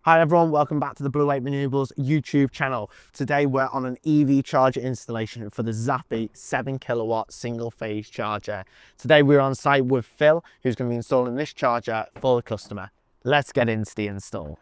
Hi everyone, welcome back to the Blue Ape Renewables YouTube channel. Today we're on an EV charger installation for the Zappi 7kW single phase charger. Today we're on site with Phil, who's going to be installing this charger for the customer. Let's get into the install.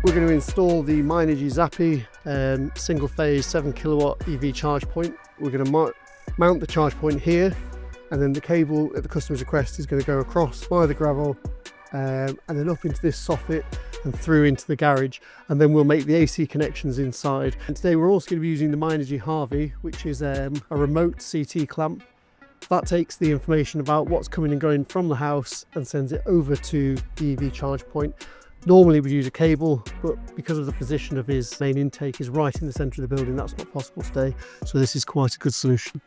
We're going to install the MyEnergi Zappi single phase 7kW EV charge point. We're going to mount the charge point here, and then the cable at the customer's request is going to go across via the gravel and then up into this soffit and through into the garage, and then we'll make the AC connections inside. And today we're also going to be using the MyEnergi Harvi, which is a remote CT clamp. That takes the information about what's coming and going from the house and sends it over to the EV charge point. Normally we'd use a cable, but because of the position of his main intake is right in the centre of the building, that's not possible today. So this is quite a good solution.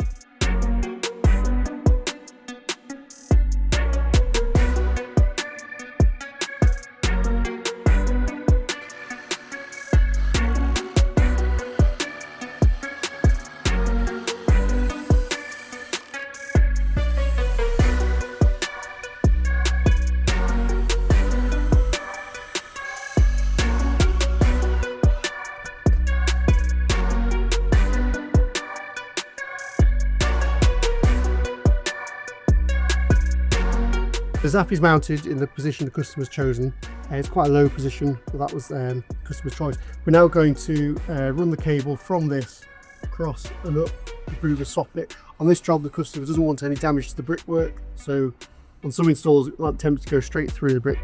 The Zappi is mounted in the position the customer's chosen. It's quite a low position, but that was customer's choice. We're now going to run the cable from this across and up through the soffit. On this job, the customer doesn't want any damage to the brickwork, so on some installs, it might attempt to go straight through the brick.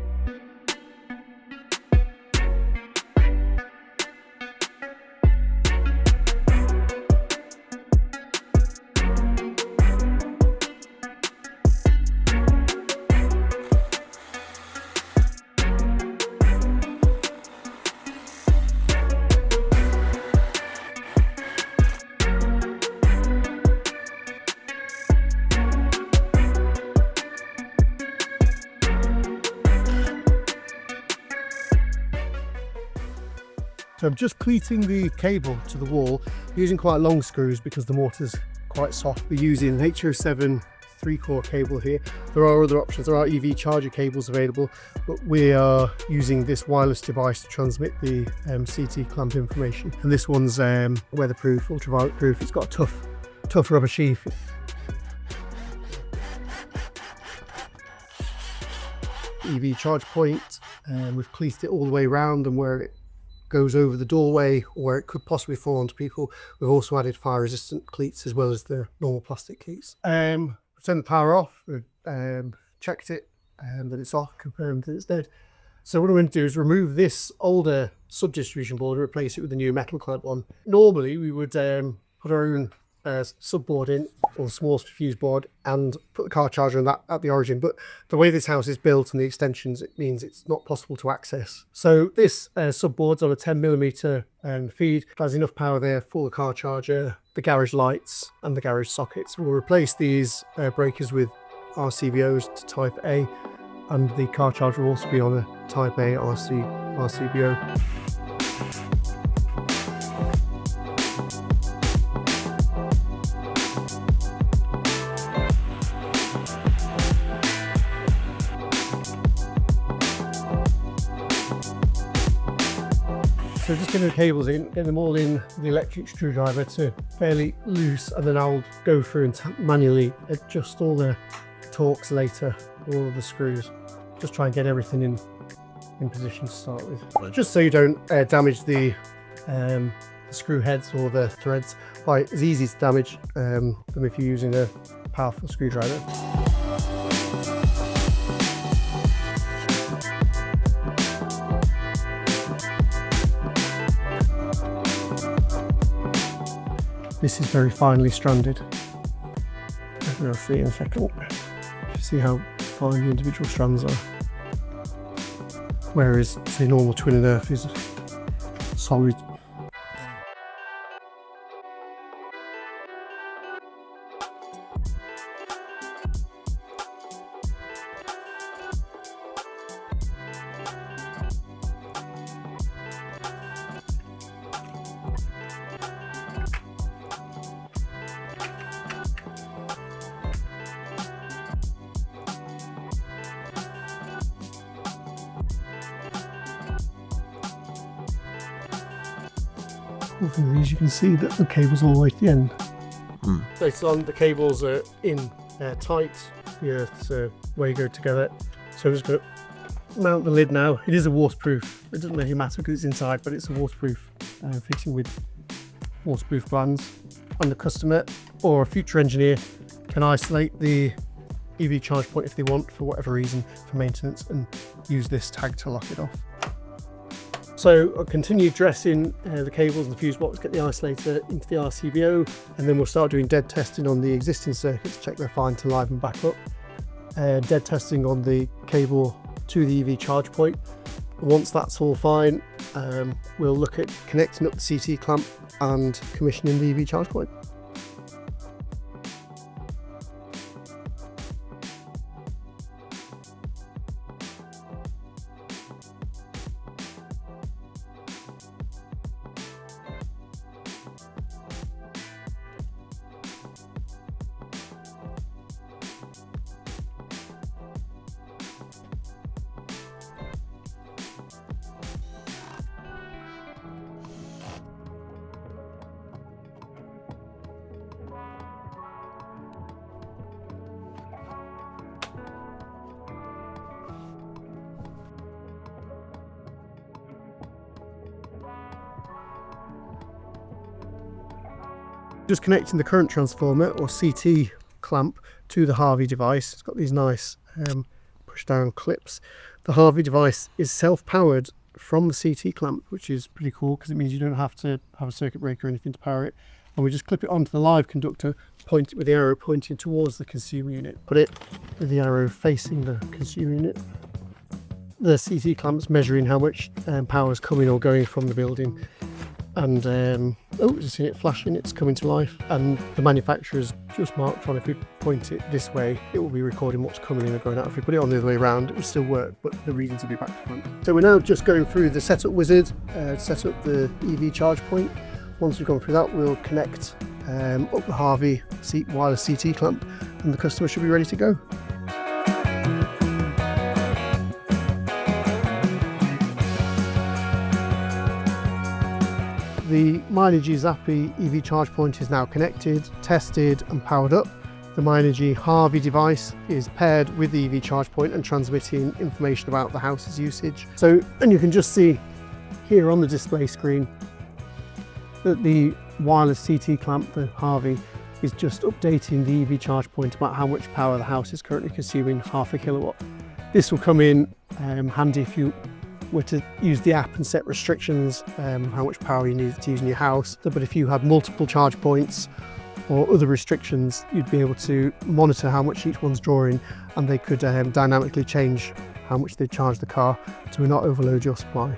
So I'm just cleating the cable to the wall, using quite long screws because the mortar's quite soft. We're using an H07 3-core cable here. There are other options, there are EV charger cables available, but we are using this wireless device to transmit the CT clamp information. And this one's weatherproof, ultraviolet proof. It's got a tough rubber sheath. EV charge point, and we've cleated it all the way around, and where it goes over the doorway or where it could possibly fall onto people, we've also added fire resistant cleats as well as the normal plastic cleats. We've turned the power off, we've checked it that it's off, confirmed that it's dead. So what I'm going to do is remove this older sub-distribution board and replace it with a new metal clad one. Normally we would put our own sub-board in, or small fuse board, and put the car charger on that at the origin, but the way this house is built and the extensions, it means it's not possible to access. So this sub-board's on a 10mm feed. It has enough power there for the car charger, the garage lights and the garage sockets. We'll replace these breakers with RCBOs to type A, and the car charger will also be on a type A RCBO. So just getting the cables in, getting them all in with the electric screwdriver to fairly loose, and then I'll go through and manually adjust all the torques later, all of the screws. Just try and get everything in position to start with. Just so you don't damage the screw heads or the threads. It's easy to damage them if you're using a powerful screwdriver. This is very finely stranded. We'll see in a second. See how fine the individual strands are. Whereas, say, normal twin and earth is solid. Cool thing is you can see that the cable's all the way to the end. So it's on, the cables are in tight, the earth's where you go together. So I'm just going to mount the lid now. It is a waterproof, it doesn't really matter because it's inside, but it's a waterproof fitting with waterproof glands. And the customer or a future engineer can isolate the EV charge point if they want, for whatever reason, for maintenance, and use this tag to lock it off. So I'll continue dressing the cables and the fuse box, get the isolator into the RCBO, and then we'll start doing dead testing on the existing circuits, check they're fine to liven back up. Dead testing on the cable to the EV charge point. Once that's all fine, we'll look at connecting up the CT clamp and commissioning the EV charge point. Just connecting the current transformer or CT clamp to the Harvi device. It's got these nice push down clips. The Harvi device is self-powered from the CT clamp, which is pretty cool because it means you don't have to have a circuit breaker or anything to power it. And we just clip it onto the live conductor, point it with the arrow pointing towards the consumer unit. Put it with the arrow facing the consumer unit. The CT clamp's measuring how much power is coming or going from the building. And oh, just seen it flashing, it's coming to life. And the manufacturer's just marked on, if we point it this way, it will be recording what's coming in and going out. If we put it on the other way around, it will still work, but the readings will be back to front. So we're now just going through the setup wizard, set up the EV charge point. Once we've gone through that, we'll connect up the Harvi wireless CT clamp, and the customer should be ready to go. The MyEnergi Zappi EV charge point is now connected, tested and powered up. The MyEnergi Harvi device is paired with the EV charge point and transmitting information about the house's usage. So, and you can just see here on the display screen that the wireless CT clamp, the Harvi, is just updating the EV charge point about how much power the house is currently consuming, 0.5 kilowatt. This will come in handy if you were to use the app and set restrictions, how much power you need to use in your house. But if you had multiple charge points or other restrictions, you'd be able to monitor how much each one's drawing, and they could dynamically change how much they charge the car to not overload your supply.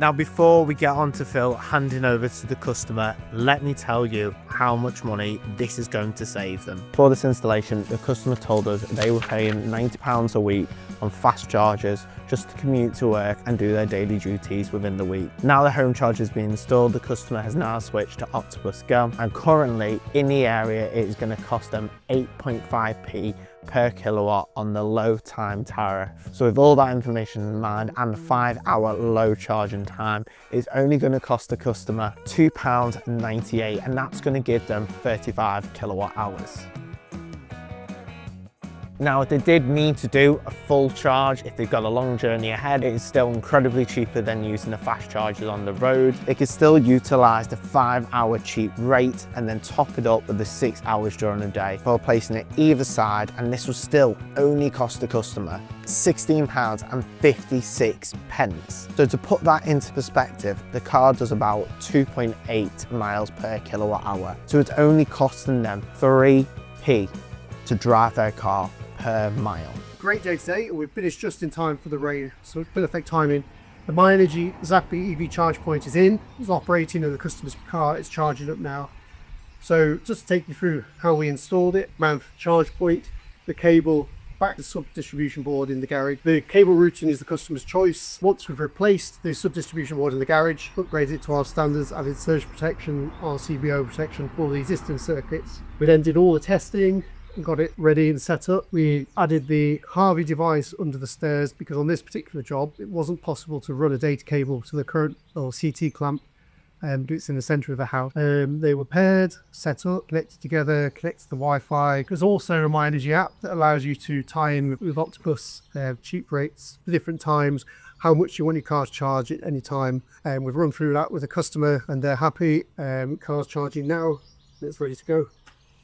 Now, before we get on to Phil handing over to the customer, let me tell you how much money this is going to save them. For this installation, the customer told us they were paying £90 a week on fast chargers just to commute to work and do their daily duties within the week. Now the home charger has been installed, the customer has now switched to Octopus Go, and currently in the area it is going to cost them 8.5p per kilowatt on the low time tariff. So with all that information in mind and the 5-hour low charging time, it's only going to cost the customer £2.98, and that's going to give them 35 kilowatt hours. Now, if they did need to do a full charge, if they've got a long journey ahead, it is still incredibly cheaper than using the fast chargers on the road. They could still utilise the 5-hour cheap rate and then top it up with the 6 hours during the day while placing it either side, and this will still only cost the customer £16.56. So to put that into perspective, the car does about 2.8 miles per kilowatt hour. So it's only costing them 3p to drive their car per mile. Great day today, and we've finished just in time for the rain, so it's perfect timing. The MyEnergi Zappi EV charge point is in, it's operating, and the customer's car is charging up now. So just to take you through how we installed it, around charge point, the cable, back to the sub-distribution board in the garage. The cable routing is the customer's choice. Once we've replaced the sub-distribution board in the garage, upgraded it to our standards, added surge protection, RCBO protection for the existing circuits. We then did all the testing, got it ready and set up. We added the Harvi device under the stairs because on this particular job it wasn't possible to run a data cable to the current or CT clamp, and it's in the center of the house. They were paired, set up, connected together, connected to the Wi-Fi. There's also a My Energi app that allows you to tie in with Octopus. They have cheap rates for different times, how much you want your car to charge at any time. And we've run through that with a customer and they're happy. Car's charging now, it's ready to go.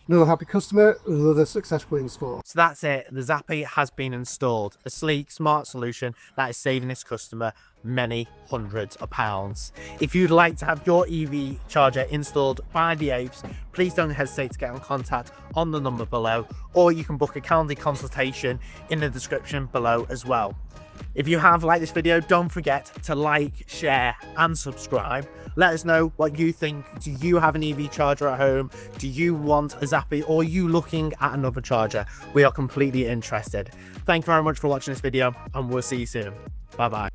Another happy customer, another successful install. So that's it, the Zappi has been installed. A sleek, smart solution that is saving this customer many hundreds of pounds. If you'd like to have your EV charger installed by the Apes, please don't hesitate to get in contact on the number below, or you can book a calendar consultation in the description below as well. If you have liked this video, don't forget to like, share and subscribe. Let us know what you think. Do you have an EV charger at home? Do you want a Zappi, or are you looking at another charger? We are completely interested. Thank you very much for watching this video, and we'll see you soon. Bye bye.